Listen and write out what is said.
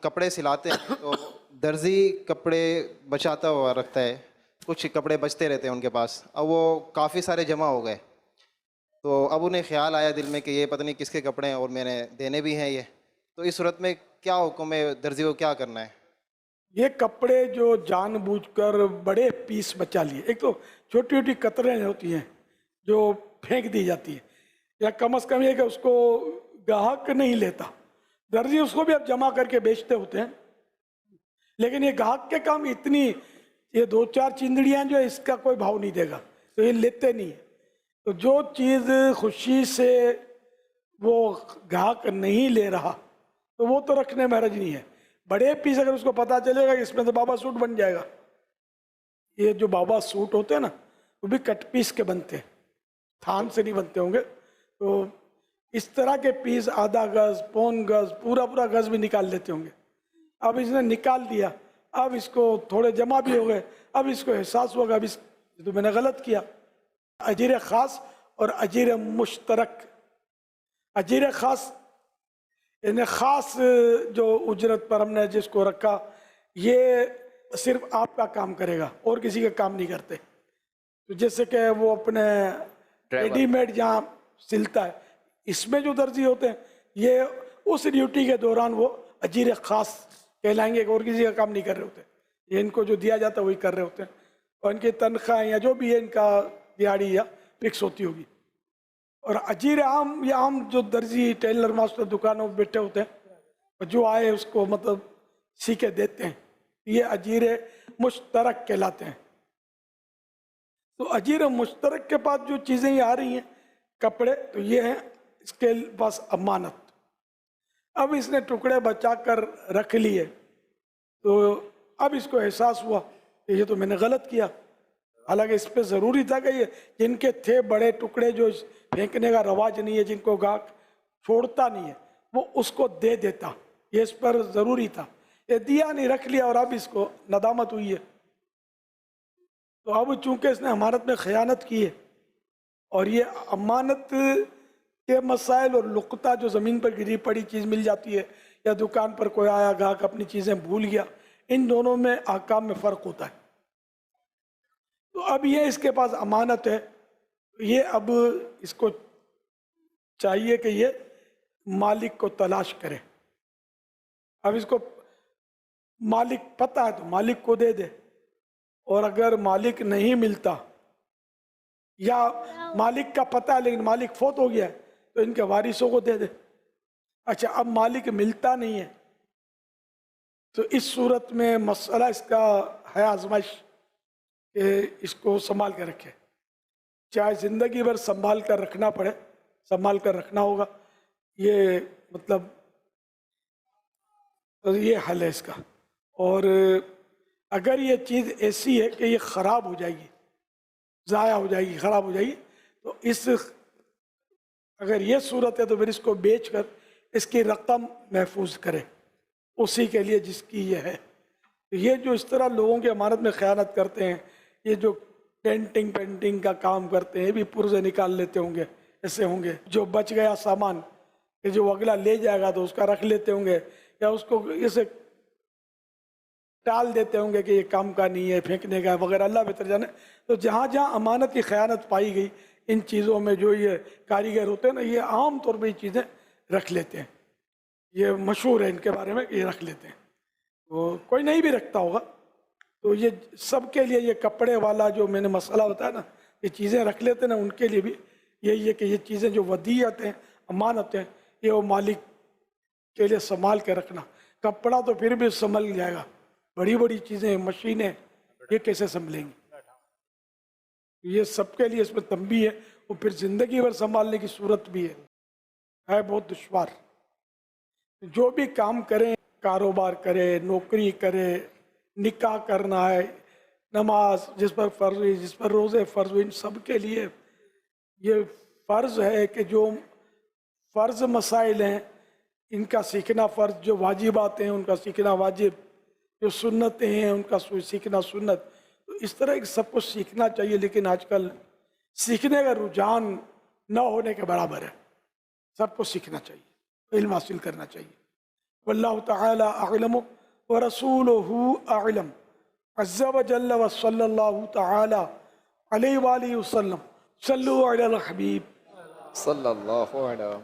کپڑے سلاتے ہیں تو درزی کپڑے بچاتا ہوا رکھتا ہے، کچھ کپڑے بچتے رہتے ہیں ان کے پاس، اب وہ کافی سارے جمع ہو گئے، تو اب انہیں خیال آیا دل میں کہ یہ پتہ نہیں کس کے کپڑے ہیں اور میں نے دینے بھی ہیں یہ، تو اس صورت میں کیا حکم ہے، درزی کو کیا کرنا ہے؟ یہ کپڑے جو جان بوجھ کر بڑے پیس بچا لیے، ایک تو چھوٹی چھوٹی قطریں ہوتی ہیں جو پھینک دی جاتی ہیں، یا کم از کم یہ کہ اس کو گاہک نہیں لیتا، درزی اس کو بھی اب جمع کر کے بیچتے ہوتے ہیں، لیکن یہ گاہک کے کام اتنی، یہ دو چار چندڑیاں جو ہے اس کا کوئی بھاؤ نہیں دے گا، تو یہ لیتے نہیں ہیں۔ تو جو چیز خوشی سے وہ گاہک نہیں لے رہا تو وہ تو رکھنے میں حرج نہیں ہے، بڑے پیس اگر اس کو پتا چلے گا کہ اس میں تو بابا سوٹ بن جائے گا، یہ جو بابا سوٹ ہوتے ہیں نا وہ بھی کٹ پیس کے بنتے ہیں، تھان سے نہیں بنتے ہوں گے، تو اس طرح کے پیس آدھا گز، پون گز، پورا پورا گز بھی نکال لیتے ہوں گے۔ اب اس نے نکال دیا، اب اس کو تھوڑے جمع بھی ہو گئے، اب اس کو احساس ہوگا اب تو میں نے غلط کیا۔ اجیر خاص اور اجیر مشترک، اجیر خاص یعنی خاص جو اجرت پر ہم نے جس کو رکھا، یہ صرف آپ کا کام کرے گا اور کسی کا کام نہیں کرتے، تو جیسے کہ وہ اپنے ریڈی میڈ جہاں سلتا ہے، اس میں جو درزی ہوتے ہیں یہ اس ڈیوٹی کے دوران وہ اجیر خاص کہلائیں گے، اور کسی کا کام نہیں کر رہے ہوتے، یہ ان کو جو دیا جاتا ہے وہی کر رہے ہوتے ہیں، اور ان کی تنخواہ یا جو بھی ہے ان کا دیہاڑی یا فکس ہوتی ہوگی۔ اور اجیر عام، یہ عام جو درزی ٹیلر ماسٹر دکانوں پہ بیٹھے ہوتے ہیں جو آئے اس کو مطلب سی کے دیتے ہیں، یہ اجیر مشترک کہلاتے ہیں۔ تو اجیر مشترک کے پاس جو چیزیں یہ آ رہی ہیں کپڑے، تو یہ ہیں اس کے پاس امانت۔ اب اس نے ٹکڑے بچا کر رکھ لیے، تو اب اس کو احساس ہوا کہ یہ تو میں نے غلط کیا، حالانکہ اس پہ ضروری تھا کہ یہ جن کے تھے بڑے ٹکڑے جو پھینکنے کا رواج نہیں ہے، جن کو گاہک چھوڑتا نہیں ہے، وہ اس کو دے دیتا، یہ اس پر ضروری تھا، یہ دیا نہیں، رکھ لیا، اور اب اس کو ندامت ہوئی ہے۔ تو اب چونکہ اس نے امانت میں خیانت کی ہے، اور یہ امانت کے مسائل اور لقطہ جو زمین پر گری پڑی چیز مل جاتی ہے، یا دکان پر کوئی آیا گاہک اپنی چیزیں بھول گیا، ان دونوں میں احکام میں فرق ہوتا ہے۔ تو اب یہ اس کے پاس امانت ہے، یہ اب اس کو چاہیے کہ یہ مالک کو تلاش کرے۔ اب اس کو مالک پتہ ہے تو مالک کو دے دے، اور اگر مالک نہیں ملتا یا مالک کا پتہ ہے لیکن مالک فوت ہو گیا ہے تو ان کے وارثوں کو دے دے۔ اچھا، اب مالک ملتا نہیں ہے تو اس صورت میں مسئلہ اس کا ہے آزمائش کہ اس کو سنبھال کے رکھے، چاہے زندگی بھر سنبھال کر رکھنا پڑے، سنبھال کر رکھنا ہوگا، یہ مطلب یہ حل ہے اس کا۔ اور اگر یہ چیز ایسی ہے کہ یہ خراب ہو جائے گی، ضائع ہو جائے گی، خراب ہو جائے گی، تو اگر یہ صورت ہے تو پھر اس کو بیچ کر اس کی رقم محفوظ کرے اسی کے لیے جس کی یہ ہے۔ یہ جو اس طرح لوگوں کی امانت میں خیانت کرتے ہیں، یہ جو پینٹنگ کا کام کرتے ہیں، یہ بھی پرزے نکال لیتے ہوں گے، ایسے ہوں گے جو بچ گیا سامان کہ جو اگلا لے جائے گا تو اس کا رکھ لیتے ہوں گے، یا اس کو اسے ٹال دیتے ہوں گے کہ یہ کام کا نہیں ہے، پھینکنے کا وغیرہ، اللہ بہتر جانے۔ تو جہاں جہاں امانت کی خیانت پائی گئی، ان چیزوں میں جو یہ کاریگر ہوتے ہیں نا، یہ عام طور پہ یہ چیزیں رکھ لیتے ہیں، یہ مشہور ہے ان کے بارے میں کہ یہ رکھ لیتے ہیں، تو کوئی نہیں بھی رکھتا ہوگا۔ تو یہ سب کے لیے، یہ کپڑے والا جو میں نے مسئلہ بتایا نا، یہ چیزیں رکھ لیتے ہیں نا، ان کے لیے بھی یہی ہے کہ یہ چیزیں جو ودیعت ہیں، امانت ہیں، یہ وہ مالک کے لیے سنبھال کے رکھنا۔ کپڑا تو پھر بھی سنبھل جائے گا، بڑی بڑی چیزیں، مشینیں، یہ کیسے سنبھلیں گی؟ یہ سب کے لیے اس میں تنبیہ ہے، اور پھر زندگی بھر سنبھالنے کی صورت بھی ہے بہت دشوار۔ جو بھی کام کریں، کاروبار کرے، نوکری کرے، نکاح کرنا ہے، نماز جس پر فرض ہوئی، جس پر روزے فرض ہوئی، ان سب کے لیے یہ فرض ہے کہ جو فرض مسائل ہیں ان کا سیکھنا فرض، جو واجبات ہیں ان کا سیکھنا واجب، جو سنتیں ہیں ان کا سیکھنا سنت، تو اس طرح سب کچھ سیکھنا چاہیے۔ لیکن آج کل سیکھنے کا رجحان نہ ہونے کے برابر ہے، سب کو سیکھنا چاہیے، علم حاصل کرنا چاہیے۔ واللہ تعالی اعلم ورسولہ اعلم عز وجل وصلی اللہ تعالی علیہ وآلہ وسلم صلو علی الحبیب صلی اللہ علیہ